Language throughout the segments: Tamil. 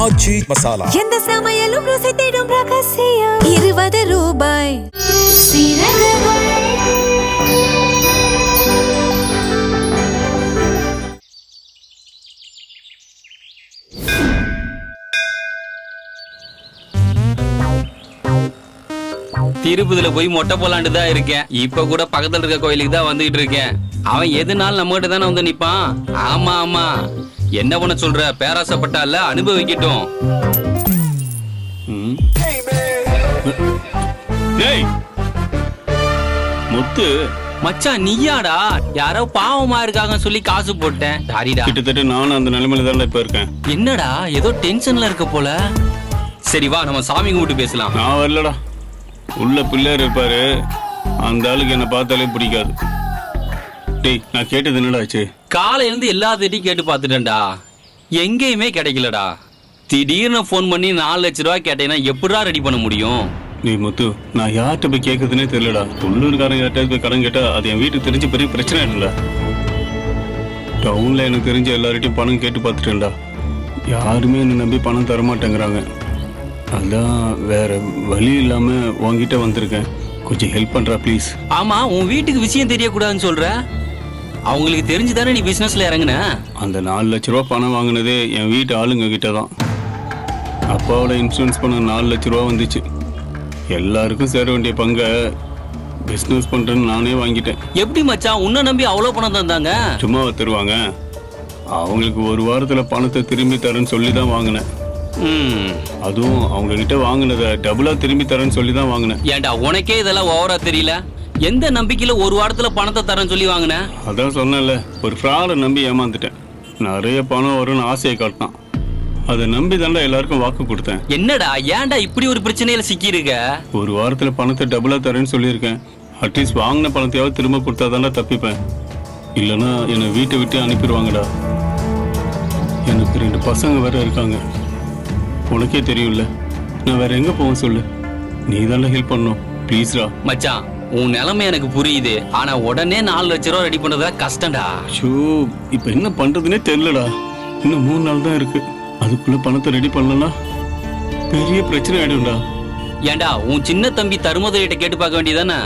ஆச்சி மசாலா. எந்த சமையலும் ருசி தேடும் ரகசியம் 20 ரூபாய். சீரகங்கள் திருப்பதியில போய் மொட்டை போலாண்டு தான் இருக்கேன். இப்ப கூட பக்கத்துல இருக்க கோயிலுக்கு தான் வந்துகிட்டு இருக்கேன். அவன் எதுனாலும் நம்ம கிட்ட தானே வந்து நிப்பான். ஆமா ஆமா, என்ன பண்ண சொல்ற? பேராசப்பட்டால அனுபவிக்கட்டும். முத்து மச்சான், நீயாடா? யாரோ பாவமா இருக்காங்க சொல்லி காசு போட்டேன். சாரிடா. கிட்டத்தட்ட நானும் அந்த நிலைமையில தான் இப்ப இருக்கேன். என்னடா ஏதோ டென்ஷன்ல இருக்க போல. சரி வா, நம்ம சாமி கும்பிட்டு பேசலாம். நான் வரலடா. உள்ள பிள்ளையார் இருப்பாரு, அந்த ஆளுக்கு என்ன பார்த்தாலே பிடிக்காது. டேய், நான் கேட்டது என்னடா ஆச்சு? காலையில இருந்து எல்லாத்தையும் கேட்டு பார்த்துட்டேன்டா, எங்கேயுமே கிடைக்கலடா. திடீர்னு போன் பண்ணி 4 லட்ச ரூபாய் கேட்டேன்னா எப்படிடா ரெடி பண்ண முடியும்? நீ முத்து, நான் யார்கிட்ட போய் கேட்கறதுனே தெரியலடா. உள்ளூர்காரங்க யார்கிட்ட போய் கடன் கேட்டா அது என் வீட்டுக்கு தெரிஞ்ச பெரிய பிரச்சனை இல்ல. டவுன்ல எனக்கு தெரிஞ்ச எல்லார்கிட்டையும் பணம் கேட்டு பார்த்துட்டேன்டா. யாருமே என்னை நம்பி பணம் தர மாட்டேங்கிறாங்க. அதான் வேற வழி இல்லாம உன்கிட்ட வந்திருக்கேன். கொஞ்சம் ஹெல்ப் பண்றா ப்ளீஸ். ஆமா, உன் வீட்டுக்கு விஷயம் தெரியக்கூடாதுன்னு சொல்ற. அவங்களுக்கு தெரிஞ்சுதானே நீ பிசினஸ்ல இறங்குன? அந்த 4 லட்ச ரூபா பணம் வாங்கினதே என் வீட்டு ஆளுங்க கிட்ட தான். அப்பாவோட இன்சூரன்ஸ் பண்ண 4 லட்ச ரூபா வந்துச்சு. எல்லாருக்கும் சேர வேண்டிய பங்கை பிசினஸ் பண்றேன்னு நானே வாங்கிட்டேன். எப்படி மச்சான் உன்னை நம்பி அவ்வளவு பணம் தந்தாங்க? சும்மாவை தருவாங்க? அவங்களுக்கு ஒரு வாரத்துல பணத்தை திரும்பி தரேன்னு சொல்லி தான் வாங்கினேன். அதுவும் அவங்க கிட்ட வாங்கினதை டபுளா திரும்பி தரேன்னு சொல்லி தான் வாங்கினேன். ஏன்டா உனக்கே இதெல்லாம் ஓவரா தெரியல? எந்த நம்பிக்கையில ஒரு வாரத்துல பணத்தை தரேன்னு சொல்லி வாங்கின? அதான் சொன்னேன்ல, ஒரு ஃப்ராடை நம்பி ஏமாந்துட்டேன். நிறைய பணம் வரும்னு ஆசையை காட்டினான். அதை நம்பி தாண்டா எல்லாருக்கும் வாக்கு கொடுத்தேன். என்னடா ஏன்டா இப்படி ஒரு பிரச்சனையில சிக்கி இருக்க? ஒரு வாரத்துல பணத்தை டபுளா தரேன்னு சொல்லியிருக்கேன். அட்லீஸ்ட் வாங்கின பணத்தையாவது திரும்ப கொடுத்தா தாண்டா தப்பிப்பேன். இல்லைன்னா என்னை வீட்டை விட்டு அனுப்பிடுவாங்கடா. எனக்கு 2 பசங்க வேற இருக்காங்க. உனக்கே தெரியும்ல, நான் வேற எங்க போவேன் சொல்லு? நீ தானே ஹெல்ப் பண்ணும், ப்ளீஸ்ரா. மச்சான், உன் நிலைமை எனக்கு புரியுது. ஆனா உடனே 4 லட்ச ரூபா ரெடி பண்றதா கஷ்டம்டா. ஷோ, இப்ப என்ன பண்றதுன்னே தெரியலடா. இன்னும் 3 நாள் தான் இருக்கு. அதுக்குள்ள பணத்தை ரெடி பண்ணலன்னா பெரிய பிரச்சனை ஆயிடும்டா. ஏண்டா உன் சின்ன தம்பி தருமதுரையிட்ட கேட்டு பார்க்க வேண்டியதானே?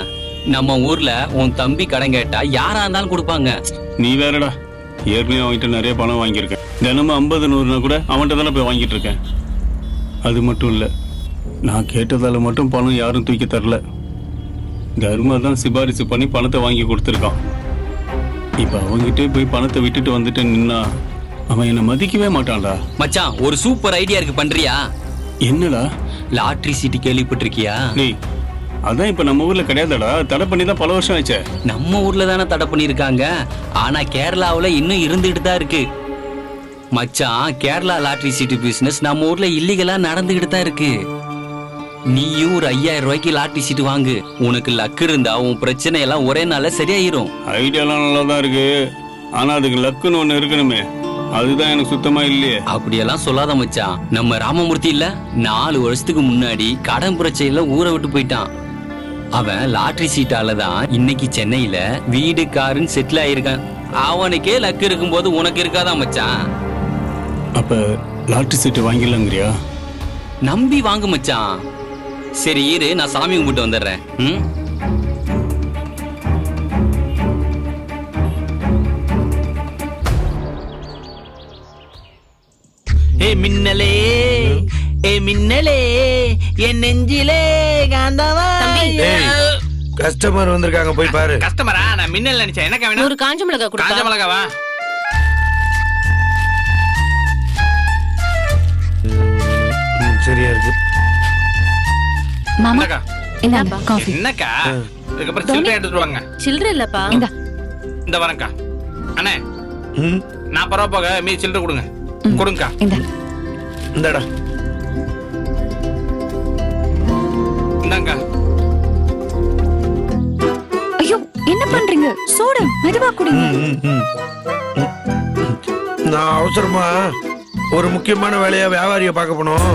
நம்ம ஊர்ல உன் தம்பி கடன் கேட்டா யாரா இருந்தாலும் கொடுப்பாங்க. நீ வேறடா, ஏற்கனவே அவன்கிட்ட நிறைய பணம் வாங்கியிருக்கேன். தினமும் 50 100 கூட அவன்கிட்ட தானே போய் வாங்கிட்டு இருக்கேன். அது மட்டும் இல்லை, நான் கேட்டதால மட்டும் பணம் யாரும் தூக்கி தரல. தர்மா தான் சிபாரிசு பண்ணி பணத்தை வாங்கி கொடுத்துருக்கான். இப்போ அவங்ககிட்டே போய் பணத்தை விட்டுட்டு வந்துட்டு நின்னா அவன் என்னை மதிக்கவே மாட்டான்டா. மச்சான், ஒரு சூப்பர் ஐடியா இருக்கு, பண்றியா? என்னடா? லாட்டரி சீட்டு கேள்விப்பட்டிருக்கியா? நீ அதான் இப்ப நம்ம ஊர்ல கிடையாதுடா. தடை பண்ணி தான் பல வருஷம் ஆச்சு. நம்ம ஊர்ல தானே தடை பண்ணிருக்காங்க. ஆனா கேரளாவுல இன்னும் இருந்துகிட்டு தான் இருக்கு. மச்சான், கேரளா லாட்டரி சீட்டு பிசினஸ் நம்ம ஊர்ல இல்லீகலா நடந்துகிட்டு தான் இருக்கு. நீயும் ஒரு 5000 ரூபாய்க்கு லாட்டரி சீட்டு வாங்கு. உனக்கு லக் இருந்தா உன் பிரச்சனை எல்லாம் ஒரே நாள்ல சரியாயிரும். ஐடியாலாம் நல்லா தான் இருக்கு. ஆனா அதுக்கு லக்குன்னு ஒண்ணு இருக்கணுமே, அதுதான் எனக்கு சுத்தமா இல்லையே. அப்படியெல்லாம் சொல்லாத மச்சான். நம்ம ராமமூர்த்தி இல்ல, 4 வருஷத்துக்கு முன்னாடி கடன் பிரச்சனையில ஊரை விட்டு போயிட்டான். அவன் லாட்டரி சீட்டால தான் இன்னைக்கு சென்னையில வீடு காருன்னு செட்டில் ஆயிருக்கான். அவனுக்கே லக் இருக்கும்போது உனக்கு இருக்காதான் மச்சான்? அப்ப லாட்டரி சீட்டு வாங்கிடலாங்கிறியா? நம்பி வாங்கு மச்சான். சரி இரு, நான் சாமி கும்பிட்டு வந்துடுறேன். ஏ மின்னலே, ஏ மின்னலே, என் நெஞ்சிலே காந்தவா. கஸ்டமர் வந்திருக்காங்க, போய் பாரு. கஸ்டமரா? நான் மின்னல் நினைச்சேன். எனக்கு வேணும். ஒரு காஞ்ச மிளகா கொடுப்பா. காஞ்ச மிளகாவா? சரியா இருக்கு. மாமா, என்னக்கா? இந்தாப்பா காஃபி. என்னக்கா? இதுக்கப்புறம் சில்லறை எடுத்துட்டு வாங்க. சில்லறை இல்லப்பா. இந்த வரேன்க்கா. அண்ணே, 40 ரூபா போக மீதி சில்லறை கொடுங்க. கொடுங்கக்கா. இந்தாடா. இந்தாங்கக்கா. ஐயோ, என்ன பண்றீங்க? சோடா மெதுவா குடிங்க. நான் அவசரமா ஒரு முக்கியமான வேலையா வியாபாரிய பார்க்க போனோம்.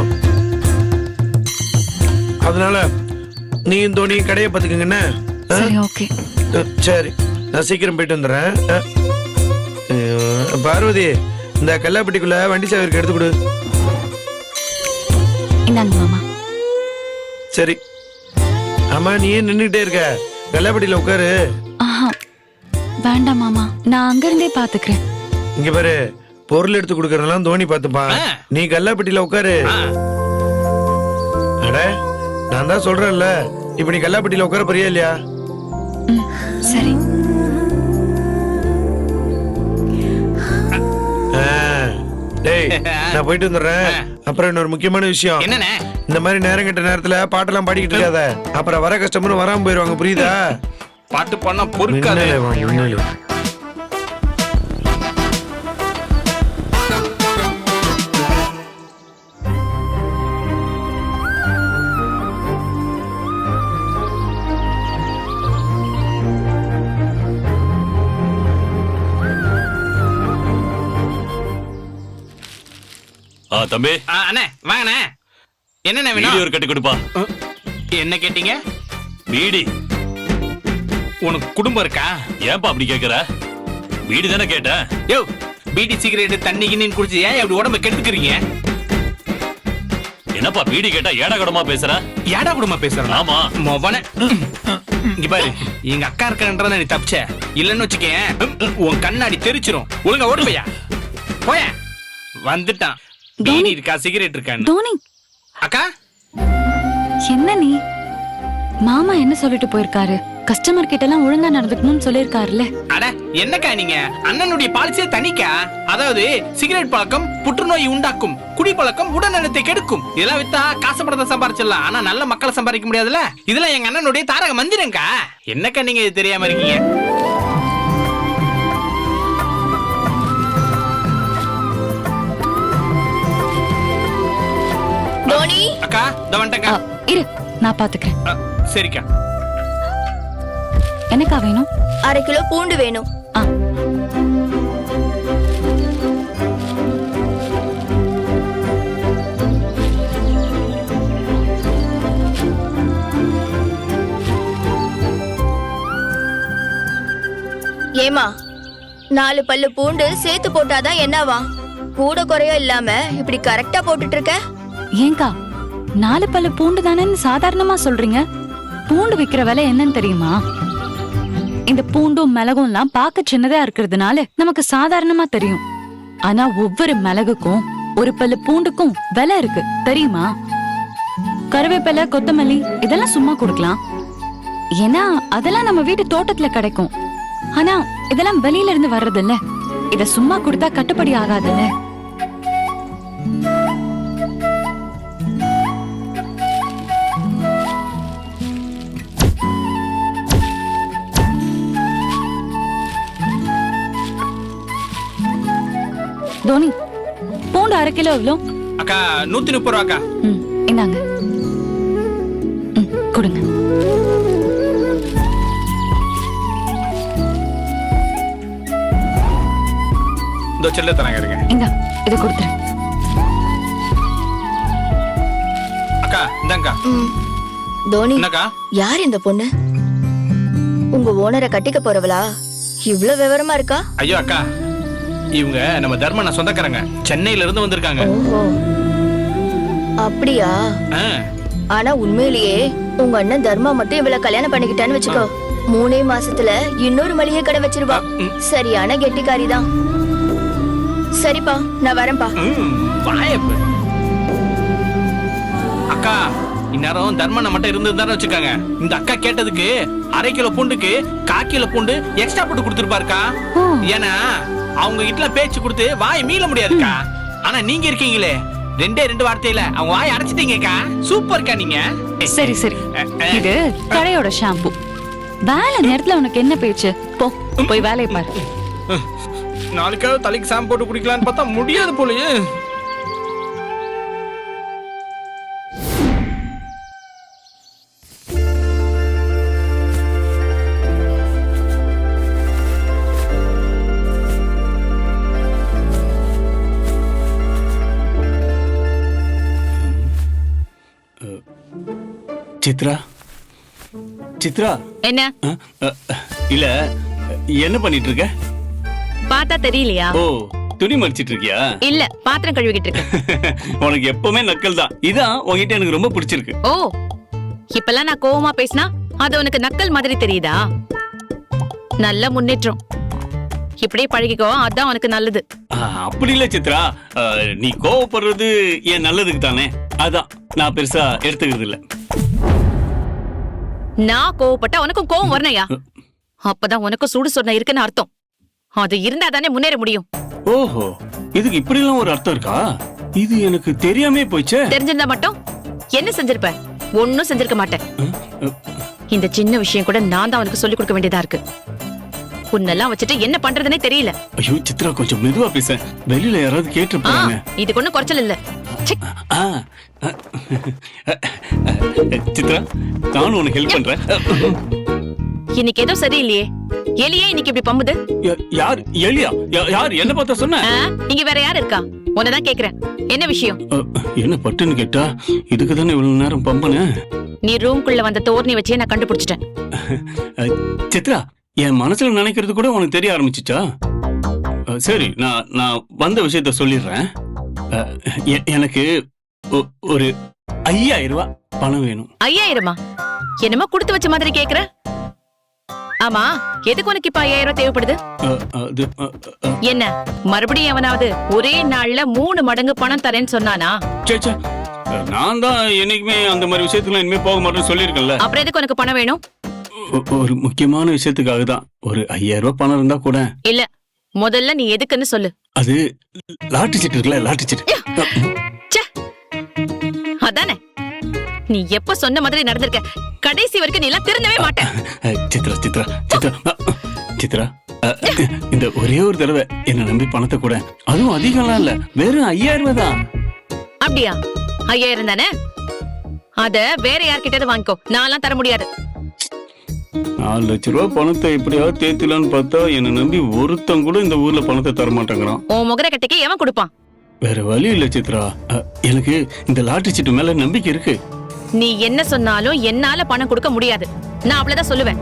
அதனால நீ தோனி கடையை பார்த்துக்கங்கண்ணே. சரி, ஓகே. சரி, நான் சீக்கிரம் போயிட்டு வந்துடுறேன். பார்வதி, இந்த கல்லாப்பட்டிக்குள்ள வண்டி சாவிற்கு எடுத்து கொடு. இந்தாங்க மாமா. சரி. ஆமா, நீ ஏன் நின்னுட்டே இருக்க? கல்லாப்பட்டியில உட்காரு. ஆஹா வேண்டாம் மாமா, நான் அங்க இருந்தே பாத்துக்கிறேன். இங்க பாரு, பொருள் எடுத்து கொடுக்கறதெல்லாம் தோனி பாத்துப்பான். நீ கல்லாப்பட்டியில உட்காரு. அட, நான் தான் சொல்றேன்ல, இப்ப நீ கல்லாப்பட்டியில உட்கார போறியா இல்லையா? ம், சரி. டேய், நான் போயிட்டு வந்துடுறேன். அப்புறம் இன்னொரு முக்கியமான விஷயம். என்னண்ணே? இந்த மாதிரி நேரம் கெட்ட நேரத்துல பாட்டெல்லாம் பாடிக்கிட்டு இருக்காத. அப்புறம் வர கஸ்டமர் வராம போயிருவாங்க, புரியுதா? பாட்டு பண்ணா பொறுக்காது. மின்னலே வா, மின்னலே. தம்பி, அண்ணே வாங்கண்ணே. என்னண்ணே வீடியோ வேணும்? ஒரு கட்டி கொடுப்பா. என்ன கேட்டீங்க? பீடி. உனக்கு குடும்பம் இருக்கா? ஏன்பா அப்படி கேக்குற? பீடி தானே கேட்டேன். யோ, பீடி சிகரெட் தண்ணி கிண்ணின்னு குடிச்சு ஏன் இப்படி உடம்ப கெடுத்துக்கிறீங்க? என்னப்பா பீடி கேட்டா ஏடா கூடமா பேசுற? ஏடா குடும்பமா பேசுறேன்? ஆமா. மொபன இங்க பாரு, எங்க அக்கா இருக்கன்றத நீ தப்பிச்ச. இல்லன்னு வச்சுக்கேன், உன் கண்ணாடி தெரிச்சிரும். ஒழுங்கா ஓடு போயா. போய வந்துட்டான். பீடி இருக்கா சிகரெட் இருக்கான்னு. தோனி, அக்கா என்ன நீ? மாமா என்ன சொல்லிட்டு போயிருக்காரு? கஸ்டமர் கிட்ட எல்லாம் ஒழுங்கா நடந்துக்கணும்னு சொல்லிருக்காருல்ல. அட என்னக்கா நீங்க? அண்ணனுடைய பாலிசியே தனிக்கா. அதாவது சிகரெட் பழக்கம் புற்றுநோய் உண்டாக்கும், குடி பழக்கம் உடல்நலத்தை கெடுக்கும். இதெல்லாம் வித்தா காசுபடத்தை சம்பாரிச்சிடலாம், ஆனா நல்ல மக்களை சம்பாதிக்க முடியாதுல்ல. இதெல்லாம் எங்க அண்ணனுடைய தாரக மந்திரங்கா. என்னக்கா நீங்க இது தெரியாம இருக்கீங்க? தோனி, அக்கா இந்த வந்துட்டேங்க. இரு, நான் பாத்துக்கிறேன். சரிக்கா. எனக்கா வேணும்? 1/2 கிலோ பூண்டு வேணும். ஆ, ஏமா, 4 பல்லு பூண்டு சேர்த்து போட்டாதான் என்னவா? கூட குறைய இல்லாம இப்படி கரெக்டா போட்டுட்டு இருக்க. ஏங்கா 4 பல்லு பூண்டு தானேன்னு சாதாரணமா சொல்றீங்க? பூண்டு விக்கிற விலை என்னன்னு தெரியுமா? இந்த பூண்டும் மிளகும் எல்லாம் பார்க்க சின்னதா இருக்கிறதுனால நமக்கு சாதாரணமா தெரியும். ஆனா ஒவ்வொரு மிளகுக்கும், ஒரு பல்லு பூண்டுக்கும் விலை இருக்கு தெரியுமா? கருவேப்பிலை, கொத்தமல்லி இதெல்லாம் சும்மா கொடுக்கலாம், ஏன்னா அதெல்லாம் நம்ம வீட்டு தோட்டத்துல கிடைக்கும். ஆனா இதெல்லாம் வெளியில இருந்து வர்றது இல்ல. இத சும்மா கொடுத்தா கட்டுப்படி ஆகாதுல்ல. தோனி, பூண்டு 1/2 கிலோ எவ்வளோ? அக்கா 130 ரூபாக்கா. ம், இந்தாங்க. ம், கொடுங்க. இந்த செல்ல தராங்க இருங்க. இந்தா, இதை கொடுத்துரு. அக்கா இந்தாங்கக்கா. தோனி, என்னக்கா? யார் இந்த பொண்ணு? உங்க ஓனரை கட்டிக்க போறவளா? இவ்ளோ விவரமா இருக்கா? ஐயோ அக்கா, இவங்க நம்ம தர்மண்ண சொந்தக்காரங்க, சென்னையில இருந்து வந்திருக்காங்க. ஓஹோ, அப்படியா? ஆ, ஆனா உண்மையிலேயே உங்க அண்ணன் தர்மா மட்டும் இவள கல்யாணம் பண்ணிக்கிட்டான்னு வச்சுக்கோ, 3 மாசத்துல இன்னொரு மளிகை கடை வச்சிருவா. சரியான கெட்டிக்காரி தான். சரிப்பா, நான் வரேன்பா. வாயப்பு. அக்கா, இந்நேரம் தர்மண்ண மட்டும் இருந்திருந்தாரு வச்சுக்காங்க, இந்த அக்கா கேட்டதுக்கு 1/2 கிலோ பூண்டுக்கு 1/4 கிலோ பூண்டு எக்ஸ்ட்ரா போட்டு கொடுத்துருப்பாருக்கா. ஏன்னா அவங்க கிட்ட பேச்சு கொடுத்து வாய் மீள முடியாதுக்கா. ஆனா நீங்க இருக்கீங்களே, 2 வார்த்தையில அவங்க வாய் அடைச்சிட்டீங்கக்கா. சூப்பர்க்கா நீங்க. சரி சரி, இது கடையோட ஷாம்பு. வேலை நேரத்துல உனக்கு என்ன பேச்சு? போ, போய் வேலையை பாரு. நாளைக்காவது தலைக்கு சாம்பு போட்டு குடிக்கலான்னு பார்த்தா முடியாது போலயே. சித்ரா, சித்ரா. என்ன? இல்ல, என்ன பண்ணிட்டு இருக்க? பார்த்தா தெரியலையா? ஓ, துணி மடிச்சிட்டு இருக்கியா? இல்ல பாத்திரம் கழுவிக்கிட்டு இருக்கேன். உனக்கு எப்பவுமே நக்கல் தான். இதான் உன்கிட்ட எனக்கு ரொம்ப பிடிச்சிருக்கு. ஓ, இப்பெல்லாம் நான் கோவமா பேசினா அது உனக்கு நக்கல் மாதிரி தெரியுதா? நல்ல முன்னேற்றம். இப்படியே பழகிக்கோ, அதான் உனக்கு நல்லது. அப்படி இல்ல சித்ரா, நீ கோவப்படுறது என் நல்லதுக்கு தானே, அதான் நான் பெருசா எடுத்துக்கிறது இல்ல. நான் கோவப்பட்டா உனக்கும் கோவம் வரணையா? அப்பதான் உனக்கும் சுடு சொன்ன இருக்குன்னு அர்த்தம். அது இருந்தா தானே முன்னேற முடியும். ஓஹோ, இதுக்கு இப்படி எல்லாம் ஒரு அர்த்தம் இருக்கா? இது எனக்கு தெரியாமே போயிச்சே. தெரிஞ்சிருந்தா மட்டும் என்ன செஞ்சிருப்ப? ஒன்னும் செஞ்சிருக்க மாட்டேன். இந்த சின்ன விஷயம் கூட நான் தான் உனக்கு சொல்லிக் கொடுக்க வேண்டியதா இருக்கு. உன்னெல்லாம் வச்சுட்டு என்ன பண்றதுனே தெரியல. ஐயோ சித்ரா, கொஞ்சம் மெதுவா பேச, வெளியில யாராவது கேட்டு போறாங்க. இதுக்கு ஒண்ணும் குறைச்சல் இல்ல. ச்சே. சித்ரா, நானும் உனக்கு ஹெல்ப் பண்றேன். இன்னைக்கு ஏதோ சரியில்லையே. எலியே இன்னைக்கு இப்படி பம்புது. யார் எலியா? யார் என்ன பார்த்தா சொன்ன? இங்க வேற யார் இருக்கா? உன்னதான் கேக்குறேன், என்ன விஷயம்? என்ன பட்டுன்னு கேட்டா, இதுக்கு தானே இவ்வளவு நேரம் பம்பன. நீ ரூம்குள்ள வந்த தோர்னி வச்சே நான் கண்டுபிடிச்சிட்டேன். சித்ரா, என் மனசுல நினைக்கிறது கூட உனக்கு தெரிய ஆரம்பிச்சிச்சா? சரி, நான் வந்த விஷயத்த சொல்லிடுறேன். எனக்கு ஒரு 5000 ரூபாய் பணம் வேணும். 5000? என்னமோ கொடுத்து வச்ச மாதிரி கேக்குற. ஆமா, எதுக்கு உனக்கு இப்ப 5000 தேவைப்படுது? என்ன மறுபடியும் எவனாவது ஒரே நாள்ல 3 மடங்கு பணம் தரேன்னு சொன்னானா? சேச்சா, நான் தான் என்னைக்குமே அந்த மாதிரி விஷயத்துக்குலாம் இனிமே போக மாட்டேன்னு சொல்லியிருக்கேன்ல. அப்புறம் எதுக்கு உனக்கு பணம் வேணும்? ஒரு முக்கியமான விஷயத்துக்காக தான். ஒரு 5000 ரூபாய் பணம் இருந்தா கூட. இல்ல, முதல்ல நீ எதுக்குன்னு சொல்லு. அது லாட்டரி சீட்டு இருக்குல்ல, லாட்டரி சீட்டு. அதானே, நீ எப்ப சொன்ன மாதிரி நடந்திருக்க. கடைசி வரைக்கும் நீ எல்லாம் திருந்தவே மாட்ட. சித்ரா சித்ரா சித்ரா சித்ரா, இந்த ஒரே ஒரு தடவை என்ன நம்பி பணத்தை கூட. அதுவும் அதிகம்லாம் இல்ல, வெறும் 5000 ரூபாய் தான். அப்படியா? 5000 தானே? அத வேற யார்கிட்டயாவது வாங்கிக்கோ, நான்லாம் தர முடியாது. 4 லட்சம் ரூபாய் பணத்தை எப்படியாவது தேத்தலான்னு பார்த்தா, என்ன நம்பி ஒருத்தன் கூட இந்த ஊர்ல பணத்தை தர மாட்டேங்கிறான். உன் முகர கட்டைக்கு எவன் கொடுப்பான்? வேற வழி இல்ல சித்ரா, எனக்கு இந்த லாட்டரி சீட்டு மேல நம்பிக்கை இருக்கு. நீ என்ன சொன்னாலும் என்னால பணம் கொடுக்க முடியாது. நான் அவ்வளவுதான் சொல்லுவேன்.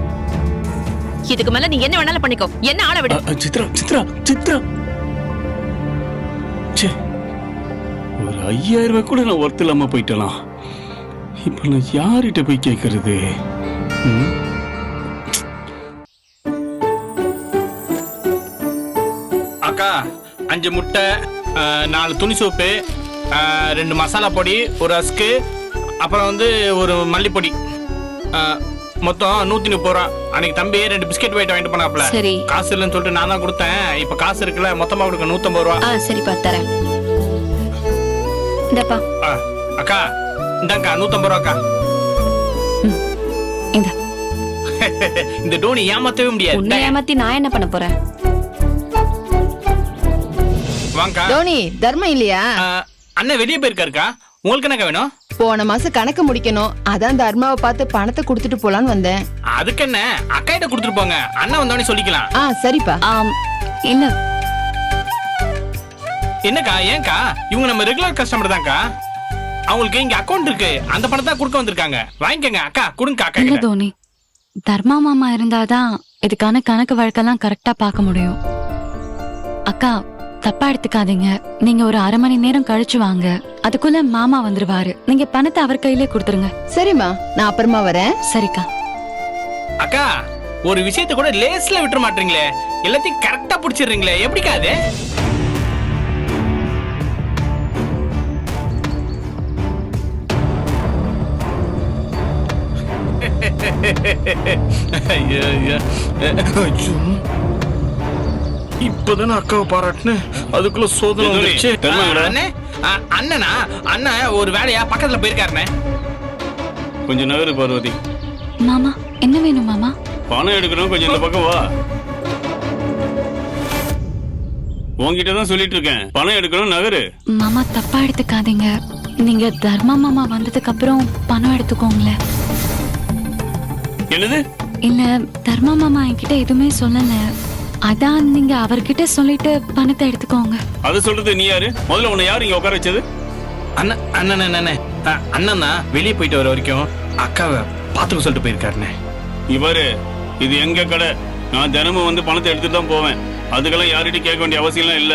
இதுக்கு மேல நீ என்ன வேணாலும் பண்ணிக்கோ, என்ன ஆள விடு. சித்ரா சித்ரா சித்ரா, ஒரு 5000 ரூபாய் கூட நான் ஒர்த்து இல்லாம போயிட்டலாம். இப்ப நான் யார்கிட்ட போய் கேட்கறது? அக்கா, 5 முட்டை, 4 துணி சோப்பு, 2 மசாலா பொடி, ஒரு ரஸ்க்கு, அப்புறம் வந்து ஒரு மல்லிப்பொடி, மொத்தம் 130 ரூபா. அன்னைக்கு தம்பி 2 பிஸ்கெட் வாங்கிட்டு போனாப்ல. சரி. காசு இல்லைன்னு சொல்லிட்டு நான் தான் கொடுத்தேன். இப்ப காசு இருக்குல்ல, மொத்தமா கொடுக்க 150 ரூபா. சரிப்பா, தரேன். இந்தப்பா. அக்கா இந்தாக்கா 150 ரூபாக்கா. இந்த இந்த டோனி ஏமாத்தவே முடியாது. உன்னை ஏமாத்தி நான் என்ன பண்ண போறேன்? வாங்கக்கா. டோனி, தர்மம் இல்லையா? அண்ணன் வெளியே போயிருக்காருக்கா. உங்களுக்கு என்னக்கா வேணும்? போன மாசம் கணக்கு முடிக்கணும், அதான் தர்மாவை பார்த்து பணத்தை கொடுத்துட்டு போலான்னு வந்தேன். அதுக்கு என்ன, அக்கா கிட்ட கொடுத்துட்டு போங்க, அண்ணன் வந்தோடனே சொல்லிக்கலாம். சரிப்பா. இல்ல, என்னக்கா, ஏன்க்கா? இவங்க நம்ம ரெகுலர் கஸ்டமர் தான்க்கா. அவங்களுக்கு இங்க அக்கவுண்ட் இருக்கு, அந்த பணத்தை கொடுக்க வந்திருக்காங்க. வாங்கிக்கங்க அக்கா, கொடுங்க அக்கா. இல்ல தோனி, தர்மா மாமா இருந்தாதான் இதுக்கான கணக்கு வழக்கெல்லாம் கரெக்டா பார்க்க முடியும். அக்கா, தப்பா எடுத்துக்காதீங்க. நீங்க ஒரு 1/2 மணி நேரம் கழிச்சு வாங்க, அதுக்குள்ள மாமா வந்துருவாரு. நீங்க பணத்தை அவர் கையிலே கொடுத்துருங்க. சரிம்மா, நான் அப்புறமா வரேன். சரிக்கா. அக்கா, ஒரு விஷயத்தை கூட லேஸ்ல விட்டுற மாட்டீங்களே, எல்லாத்தையும் கரெக்டா புடிச்சிடுறீங்களே, எப்படிக்கா அது? இப்பதானே அக்காவை பாராட்டுனேன், அதுக்குள்ள சோதனை வந்துருச்சு. அண்ணனா? அண்ணன் ஒரு வேலையா பக்கத்துல போயிருக்காருண்ணே. கொஞ்சம் நகரு பார்வதி. மாமா, என்ன வேணும் மாமா? பணம் எடுக்கணும், கொஞ்சம் இந்த பக்கம் வா. உன்கிட்ட தான் சொல்லிட்டு இருக்கேன், பணம் எடுக்கணும், நகரு. மாமா, தப்பா எடுத்துக்காதீங்க. நீங்க தர்மா மாமா வந்ததுக்கு அப்புறம் பணம் எடுத்துக்கோங்களேன். என்னது? இல்ல, தர்மா மாமா என்கிட்ட எதுவுமே சொல்லல, அதான் நீங்க அவர்கிட்ட சொல்லிட்டு பணத்தை எடுத்துக்கோங்க. அது சொல்றது நீ யாரு? முதல்ல உன்னை யாரு இங்க உட்கார வச்சது? அண்ணன் அண்ணன் தான் வெளியே போயிட்டு வர வரைக்கும் அக்காவை பாத்துக்க சொல்லிட்டு போயிருக்காருண்ணே. இவரு, இது எங்க கடை, நான் தினமும் வந்து பணத்தை எடுத்துட்டு தான் போவேன். அதுக்கெல்லாம் யார்கிட்ட கேட்க வேண்டிய அவசியம் இல்ல.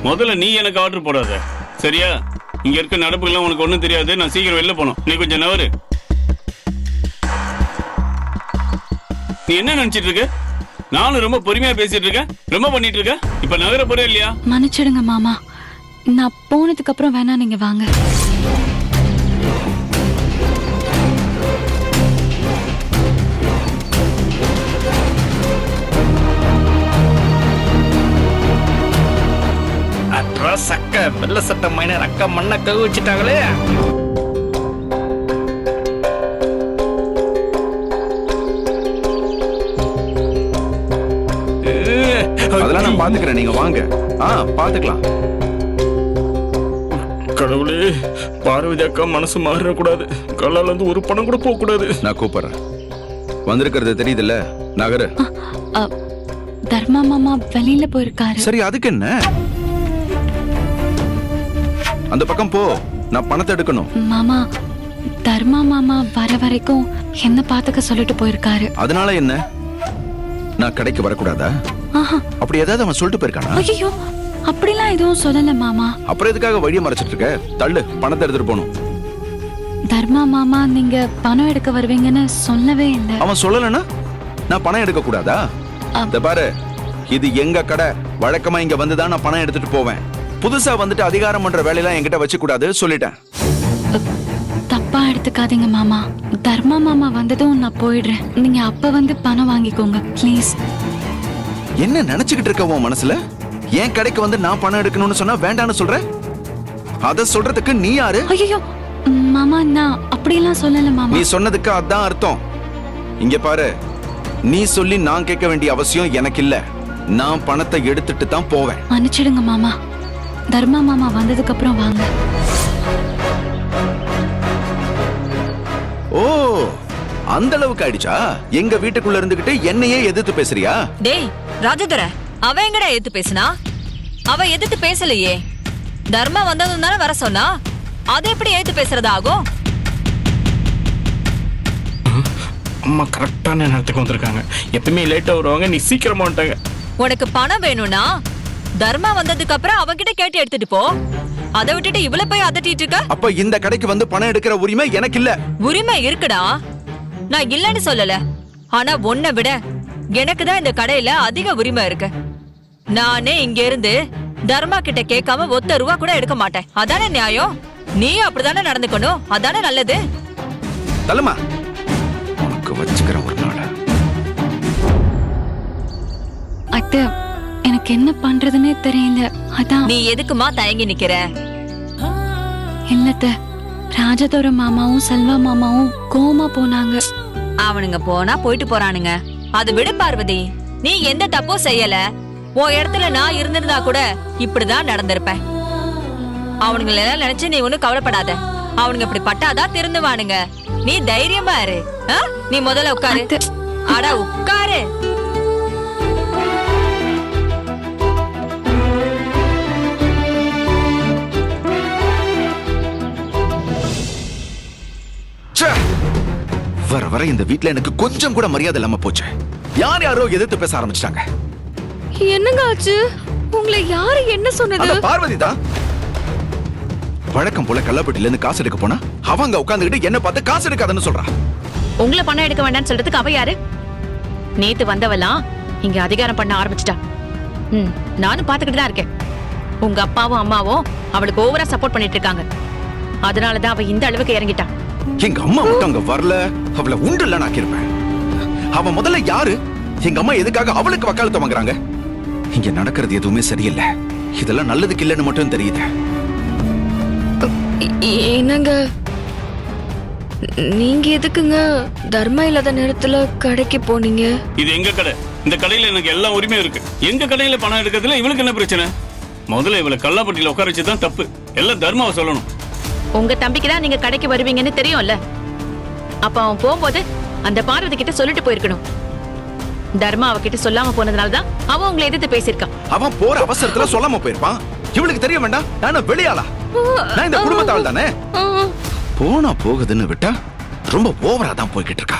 முதல்ல நீ எனக்கு ஆர்டர் போடாத சரியா? இங்க இருக்க நடப்புகள்லாம் உனக்கு ஒண்ணும் தெரியாது. நான் சீக்கிரம் வெளில போகணும். நீ கொஞ்சம் நவரு. நீ என்ன நினைச்சிட்டு இருக்க? நானும் ரொம்ப பொறுமையா பேசிட்டு இருக்கேன். ரொம்ப பண்ணிட்டு இருக்க. இப்ப நகர போறே இல்லையா? மன்னிச்சிடுங்க மாமா, நான் போனதுக்கு அப்புறம் வேணா நீங்க வாங்க. சக்க வெள்ள சட்ட மைனர் அக்கா மண்ண கவு வச்சுட்டாங்களே. அதெல்லாம் நான் பாத்துக்கிறேன், நீங்க வாங்க. பாத்துக்கலாம். கடவுளே, பார்வதி அக்கா மனசு மாறக்கூடாது. கல்லால இருந்து ஒரு பணம் கூட போக கூடாது. நான் கூப்பிடுறேன். வந்திருக்கிறது தெரியுதுல்ல, நகரு. தர்மா மாமா வெளியில போயிருக்காரு. சரி, அதுக்கு என்ன? அந்த பக்கம் போ, நான் பணத்தை எடுக்கணும். மாமா, தர்மா மாமா வர வரைக்கும் என்ன பாத்துக்க சொல்லிட்டு போயிருக்காரு. அதனால என்ன? நான் கடைக்கு வரக்கூடாதா? அப்படி ஏதாவது அவன் சொல்லிட்டு போயிருக்கானா? ஐயோ, அப்படிலாம் எதுவும் சொல்லல மாமா. அப்புறம் எதுக்காக வழியை மறைச்சிட்டு இருக்க? தள்ளு, பணத்தை எடுத்துட்டு போகணும். தர்மா மாமா நீங்க பணம் எடுக்க வருவீங்கன்னு சொல்லவே இல்லை. அவன் சொல்லலன்னா நான் பணம் எடுக்க கூடாதா? இந்த பாரு, இது எங்க கடை. வழக்கமா இங்க வந்துதான் நான் பணம் எடுத்துட்டு போவேன். புதுசா வந்துட்டு அதிகாரம் பண்ற வேலையெல்லாம் என்கிட்ட வச்சு கூடாது சொல்லிட்டேன். தப்பா எடுத்துக்காதீங்க மாமா. தர்மா மாமா வந்ததும் நான் போயிடுறேன். நீங்க அப்ப வந்து பணம் வாங்கிக்கோங்க ப்ளீஸ். என்ன நினைச்சுக்கிட்டு இருக்க உன் மனசுல? என் கடைக்கு வந்து நான் பணம் எடுக்கணும்னு சொன்னா வேண்டான்னு சொல்ற? அத சொல்றதுக்கு நீ யாரு? ஐயோ மாமா, நான் அப்படியெல்லாம் சொல்லல மாமா. நீ சொன்னதுக்கு அதான் அர்த்தம். இங்க பாரு, நீ சொல்லி நான் கேட்க வேண்டிய அவசியம் எனக்கு இல்ல. நான் பணத்தை எடுத்துட்டு தான் போவேன். மன்னிச்சிடுங்க மாமா. தர்மா மாமா வந்ததுக்கு அப்புறம் வாங்க. ஓ, அந்த அளவுக்கு ஆயிடுச்சா? எங்க வீட்டுக்குள்ள இருந்துகிட்டு என்னையே எதிர்த்து பேசுறியா? டேய் ராஜதுர, அவ எங்கடா எதிர்த்து பேசுனா? அவ எதிர்த்து பேசலையே. தர்மா வந்ததும் தானே வர சொன்னா. அது எப்படி எதிர்த்து பேசுறதா ஆகும்? அம்மா கரெக்டான நேரத்துக்கு வந்திருக்காங்க. எப்பவுமே லேட்டா வருவாங்க, நீ சீக்கிரமா வந்துட்டாங்க. உனக்கு பணம் வேணும்னா தர்மா வந்ததுக்கு அப்புறம் அவகிட்ட கேட்டு எடுத்துட்டு போ. அதை விட்டுட்டு இவள போய் அதட்டிட்டு இருக்க. அப்ப இந்த கடைக்கு வந்து பணம் எடுக்கிற உரிமை எனக்கு இல்ல. உரிமை இருக்குடா, நான் இல்லன்னு சொல்லல. ஆனா உன்னை விட எனக்கு தான் இந்த கடையில அதிக உரிமை இருக்கு. நானே இங்க இருந்து தர்மா கிட்ட கேட்காம ஒத்த ரூபா கூட எடுக்க மாட்டேன். அதானே நியாயம்? நீ அப்படிதானே நடந்துக்கணும். அதானே நல்லது. தள்ளுமா, உனக்கு வச்சுக்கிற ஒரு நாள். அத்தை, எனக்கு என்ன பண்றதுன்னே தெரியல. அதான். நீ எதுக்குமா தயங்கி நிக்கிற? இல்லத்த, ராஜதோர மாமாவும் செல்வா மாமாவும் கோமா போனாங்க. அவனுங்க போனா போயிட்டு போறானுங்க. அது விடு பார்வதி, நீ எந்த தப்பும் செய்யல. உன் இடத்துல நான் இருந்திருந்தா கூட இப்படிதான் நடந்திருப்பேன். அவனுங்களை எல்லாம் நினைச்சு நீ ஒண்ணும் கவலைப்படாத. அவனுங்க இப்படி பட்டாதான் திருந்துவானுங்க. நீ தைரியமா இரு. நீ முதல்ல உட்காரு. அட உட்காரு. வர வர இந்த வீட்ல எனக்கு கொஞ்சம் கூட மரியாதை இல்லாம போச்சு. யார் யாரோ எதிர்த்து பேச ஆரம்பிச்சிட்டாங்க. என்னங்க ஆச்சு? உங்களை யாரு என்ன சொன்னது? பார்வதி தான். வழக்கம் போல கல்லாப்பட்டில இருந்து காசு எடுக்க போனா அவங்க உட்கார்ந்துகிட்டு என்ன பார்த்து காசு எடுக்காதன்னு சொல்றா. உங்களை பணம் எடுக்க வேண்டாம்னு சொல்றதுக்கு அவ யாரு? நேத்து வந்தவெல்லாம் இங்க அதிகாரம் பண்ண ஆரம்பிச்சிட்டா. நானும் பாத்துக்கிட்டு தான் இருக்கேன். உங்க அப்பாவும் அம்மாவும் அவளுக்கு ஓவரா சப்போர்ட் பண்ணிட்டு இருக்காங்க. அதனாலதான் அவ இந்த அளவுக்கு இறங்கிட்டா. எங்க அம்மா மட்டும் அங்க வரல, அவளை உண்டு இல்ல நான் இருப்பேன். அவ முதல்ல யாரு? எங்க அம்மா எதுக்காக அவளுக்கு வக்காலத்து வாங்குறாங்க? இங்க நடக்கிறது எதுவுமே சரியில்லை. இதெல்லாம் நல்லதுக்கு இல்லைன்னு மட்டும் தெரியுது. என்னங்க நீங்க எதுக்குங்க தர்மா இல்லாத நேரத்துல கடைக்கு போனீங்க? இது எங்க கடை. இந்த கடையில எனக்கு எல்லா உரிமையும் இருக்கு. எங்க கடையில பணம் எடுக்கிறதுல இவளுக்கு என்ன பிரச்சனை? முதல்ல இவளை கல்லாப்பட்டியில உட்கார வச்சுதான் தப்பு. எல்லாம் தர்மாவை சொல்லணும். உங்க தம்பிக்கு தான் நீங்க கடைக்கு வருவீங்கன்னு தெரியும்ல. அப்ப அவன் போகும்போது அந்த பார்வதி கிட்ட சொல்லிட்டு போயிருக்கணும். தர்மா அவகிட்ட சொல்லாம போனதுனாலதான் அவன் உங்களை எதிர்த்து பேசியிருக்கான். அவன் போற அவசரத்துல சொல்லாம போயிருப்பான். இவளுக்கு தெரிய வேண்டாம். நான் வெளியாளா? நான் இந்த குடும்பத்தாள் தானே. போனா போகுதுன்னு விட்டா ரொம்ப ஓவரா தான் போய்கிட்டு இருக்கா.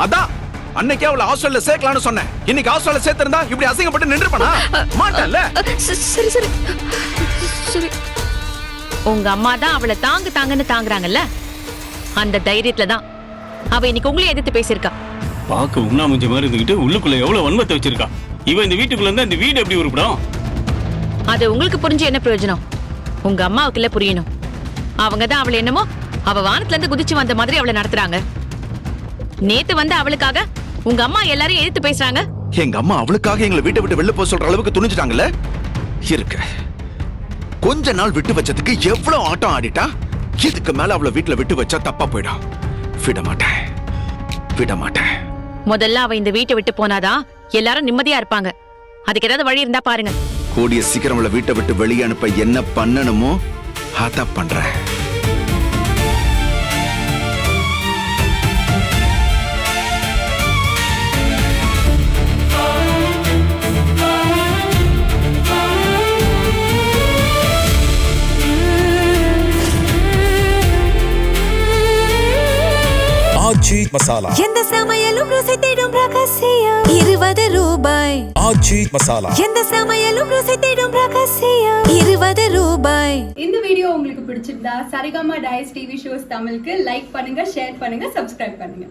அதான் அன்னைக்கே அவளை ஹாஸ்டல்ல சேர்க்கலாம்னு சொன்னேன். இன்னைக்கு ஹாஸ்டல்ல சேர்த்திருந்தா இப்படி அசிங்கப்பட்டு நின்றுப்பனா? மாட்டேன்ல. சரி சரி சரி. உங்க அம்மா தான் அவளை தாங்கன்னு தாங்குறாங்கல்ல, அந்த தைரியத்துல தான் அவ இன்னைக்கு உங்களையும் எதிர்த்து பேசியிருக்கா. பார்க்க உண்ணாமுஞ்ச மாதிரி இருந்துகிட்டு உள்ளுக்குள்ள எவ்வளவு வன்மத்தை வச்சிருக்கா. இவன் இந்த வீட்டுக்குள்ள இருந்தா இந்த வீடு எப்படி உருப்படும்? அது உங்களுக்கு புரிஞ்சு என்ன பிரயோஜனம்? உங்க அம்மாவுக்குள்ள புரியணும். அவங்க தான் அவளை என்னமோ அவ வானத்துல இருந்து குதிச்சு வந்த மாதிரி அவளை நடத்துறாங்க. நேத்து வந்து அவளுக்காக உங்க அம்மா எல்லாரையும் எதிர்த்து பேசுறாங்க. எங்க அம்மா அவளுக்காக எங்களை வீட்டை விட்டு வெளில போக சொல்ற அளவுக்கு துணிஞ்சிட்டாங்கல்ல. இருக்கு கொஞ்ச நாள் விட்டு வச்சதுக்கு எவ்வளவு ஆட்டம் ஆடிட்டா. இதுக்கு மேல அவளை வீட்டுல விட்டு வச்சா தப்பா போயிடும். விட மாட்டேன் விட மாட்டேன். முதல்ல அவ இந்த வீட்டை விட்டு போனாதான் எல்லாரும் நிம்மதியா இருப்பாங்க. அதுக்கு ஏதாவது வழி இருந்தா பாருங்க. கூடிய சீக்கிரம் அவளை வீட்டை விட்டு வெளியே அனுப்ப என்ன பண்ணணுமோ அத பண்றேன். ஆச்சி மசாலா. எந்த சமையலும் ருசி தேடும் ரகசியம் 20 ரூபாய். ஆச்சி மசாலா. எந்த சமையலும் ருசி தேடும் ரகசியம் 20 ரூபாய். இந்த வீடியோ உங்களுக்கு பிடிச்சிருந்தா சரிகமா டைஸ் டிவி ஷோஸ் தமிழுக்கு லைக் பண்ணுங்க, ஷேர் பண்ணுங்க, சப்ஸ்கிரைப் பண்ணுங்க.